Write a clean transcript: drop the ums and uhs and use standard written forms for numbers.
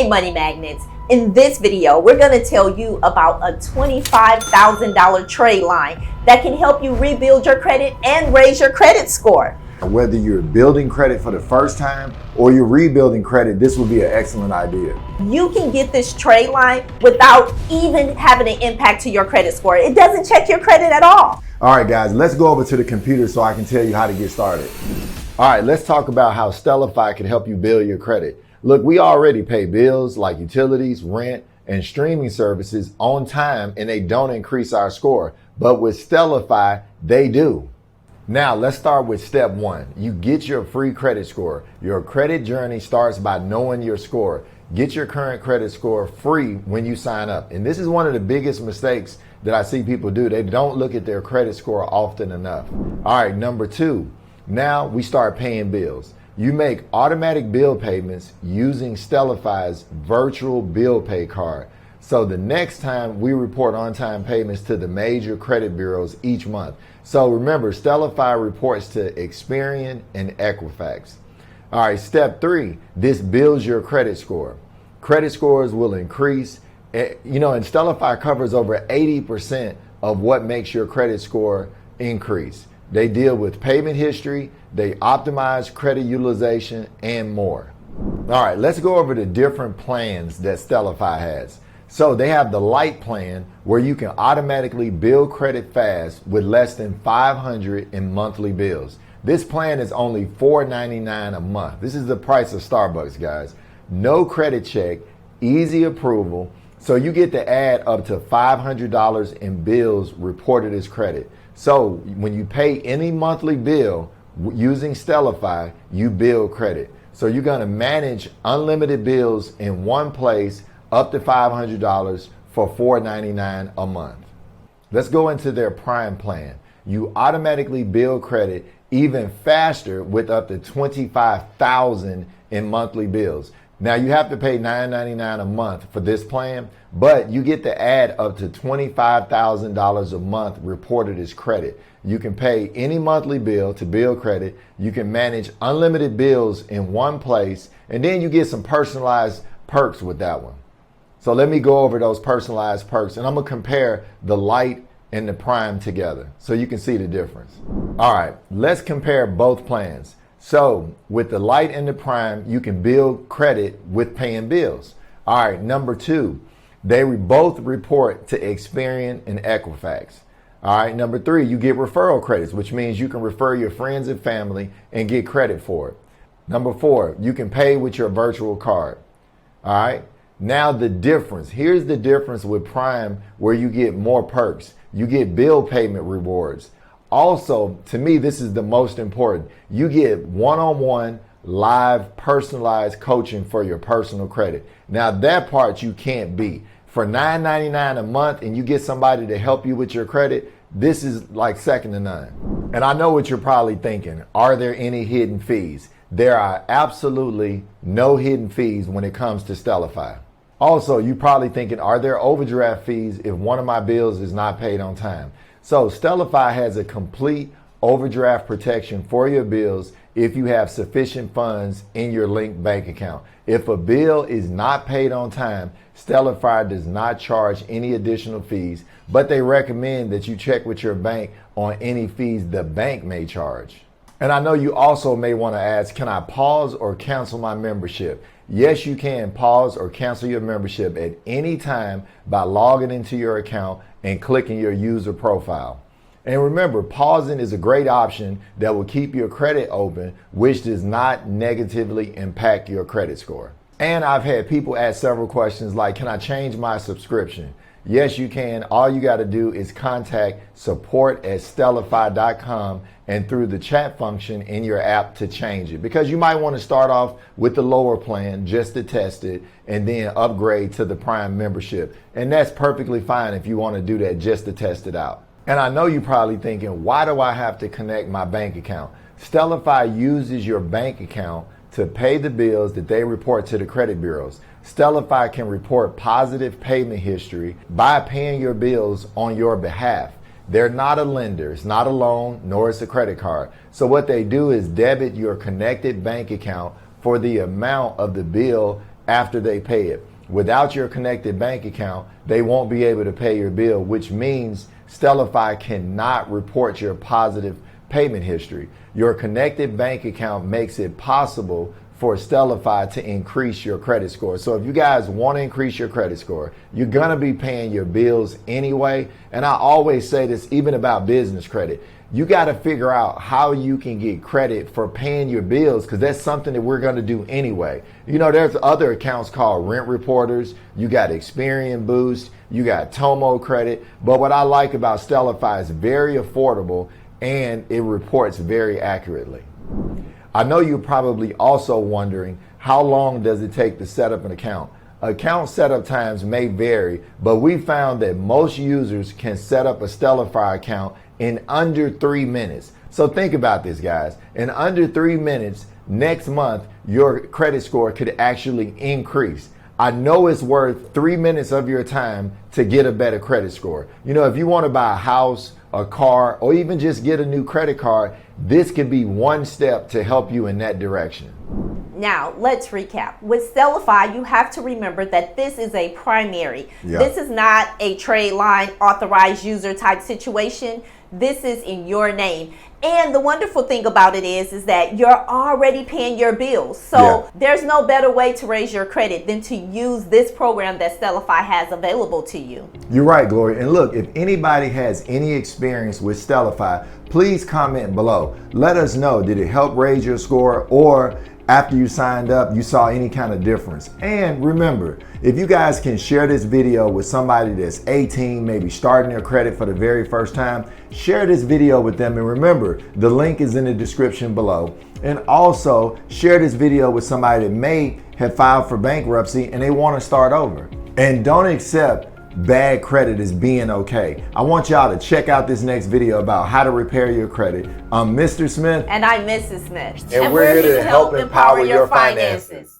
Hey money magnets, in this video we're going to tell you about a $25,000 trade line that can help you rebuild your credit and raise your credit score. Whether you're building credit for the first time or you're rebuilding credit, this would be an excellent idea. You can get this trade line without even having an impact to your credit score. It doesn't check your credit at all. All right, guys, let's go over to the computer so I can tell you how to get started. All right, let's talk about how Stellify can help you build your credit. Look, we already pay bills like utilities, rent, and streaming services on time, and they don't increase our score. But with Stellify, they do. Now, let's start with step one. You get your free credit score. Your credit journey starts by knowing your score. Get your current credit score free when you sign up. And this is one of the biggest mistakes that I see people do. They don't look at their credit score often enough. All right, number two, now we start paying bills. You make automatic bill payments using Stellify's virtual bill pay card. So the next time we report on-time payments to the major credit bureaus each month. So remember, Stellify reports to Experian and Equifax. All right, step three, this builds your credit score. Credit scores will increase. And Stellify covers over 80% of what makes your credit score increase. They deal with payment history, they optimize credit utilization, and more. All right, let's go over the different plans that Stellify has. So they have the light plan where you can automatically build credit fast with less than $500 in monthly bills. This plan is only $4.99 a month. This is the price of Starbucks, guys. No credit check, easy approval. So you get to add up to $500 in bills reported as credit. So when you pay any monthly bill using Stellify, you build credit. So you're going to manage unlimited bills in one place up to $500 for $4.99 a month. Let's go into their Prime plan. You automatically build credit even faster with up to $25,000 in monthly bills. Now you have to pay $9.99 a month for this plan, but you get to add up to $25,000 a month reported as credit. You can pay any monthly bill to build credit. You can manage unlimited bills in one place, and then you get some personalized perks with that one. So let me go over those personalized perks, and I'm gonna compare the Lite and the Prime together so you can see the difference. All right, let's compare both plans. So with the Lite and the Prime, you can build credit with paying bills. All right, number two, they both report to Experian and Equifax. All right, number three, you get referral credits, which means you can refer your friends and family and get credit for it. Number four, you can pay with your virtual card. All right, now the difference. Here's the difference with Prime where you get more perks. You get bill payment rewards. Also, to me, this is the most important. You get one-on-one live personalized coaching for your personal credit. Now that part you can't beat. For $9.99 a month and you get somebody to help you with your credit, this is like second to none. And I know what you're probably thinking. Are there any hidden fees? There are absolutely no hidden fees when it comes to Stellify. Also, you're probably thinking, are there overdraft fees if one of my bills is not paid on time? So Stellify has a complete overdraft protection for your bills if you have sufficient funds in your linked bank account. If a bill is not paid on time, Stellify does not charge any additional fees, but they recommend that you check with your bank on any fees the bank may charge. And I know you also may want to ask, can I pause or cancel my membership? Yes, you can pause or cancel your membership at any time by logging into your account and clicking your user profile. And remember, pausing is a great option that will keep your credit open, which does not negatively impact your credit score. And I've had people ask several questions like, can I change my subscription? Yes, you can. All you got to do is contact support@stellify.com and through the chat function in your app to change it. Because you might want to start off with the lower plan just to test it and then upgrade to the Prime membership. And that's perfectly fine if you want to do that just to test it out. And I know you're probably thinking, why do I have to connect my bank account? Stellify uses your bank account to pay the bills that they report to the credit bureaus. Stellify can report positive payment history by paying your bills on your behalf. They're not a lender, it's not a loan, nor is a credit card. So what they do is debit your connected bank account for the amount of the bill after they pay it. Without your connected bank account, they won't be able to pay your bill, which means Stellify cannot report your positive payment history. Your connected bank account makes it possible for Stellify to increase your credit score. So if you guys want to increase your credit score, you're going to be paying your bills anyway. And I always say this even about business credit. You got to figure out how you can get credit for paying your bills, because that's something that we're going to do anyway. You know, there's other accounts called Rent Reporters. You got Experian Boost. You got Tomo Credit. But what I like about Stellify is very affordable and it reports very accurately. I know you're probably also wondering, how long does it take to set up an account? Account setup times may vary, but we found that most users can set up a Stellify account in under 3 minutes. So think about this, guys. In under 3 minutes, next month, your credit score could actually increase. I know it's worth 3 minutes of your time to get a better credit score. You know, if you want to buy a house, a car, or even just get a new credit card, this could be one step to help you in that direction. Now, let's recap. With Stellify, you have to remember that this is a primary. Yeah. This is not a Tradeline authorized user type situation. This is in your name. And the wonderful thing about it is that you're already paying your bills. So there's no better way to raise your credit than to use this program that Stellify has available to you. You're right, Gloria. And look, if anybody has any experience with Stellify, please comment below. Let us know, did it help raise your score, or after you signed up, you saw any kind of difference? And remember, if you guys can share this video with somebody that's 18, maybe starting their credit for the very first time, share this video with them. And remember, the link is in the description below. And also share this video with somebody that may have filed for bankruptcy and they want to start over. And don't accept bad credit as being okay. I want y'all to check out this next video about how to repair your credit. I'm Mr. Smith. And I'm Mrs. Smith. And we're here to help empower your finances.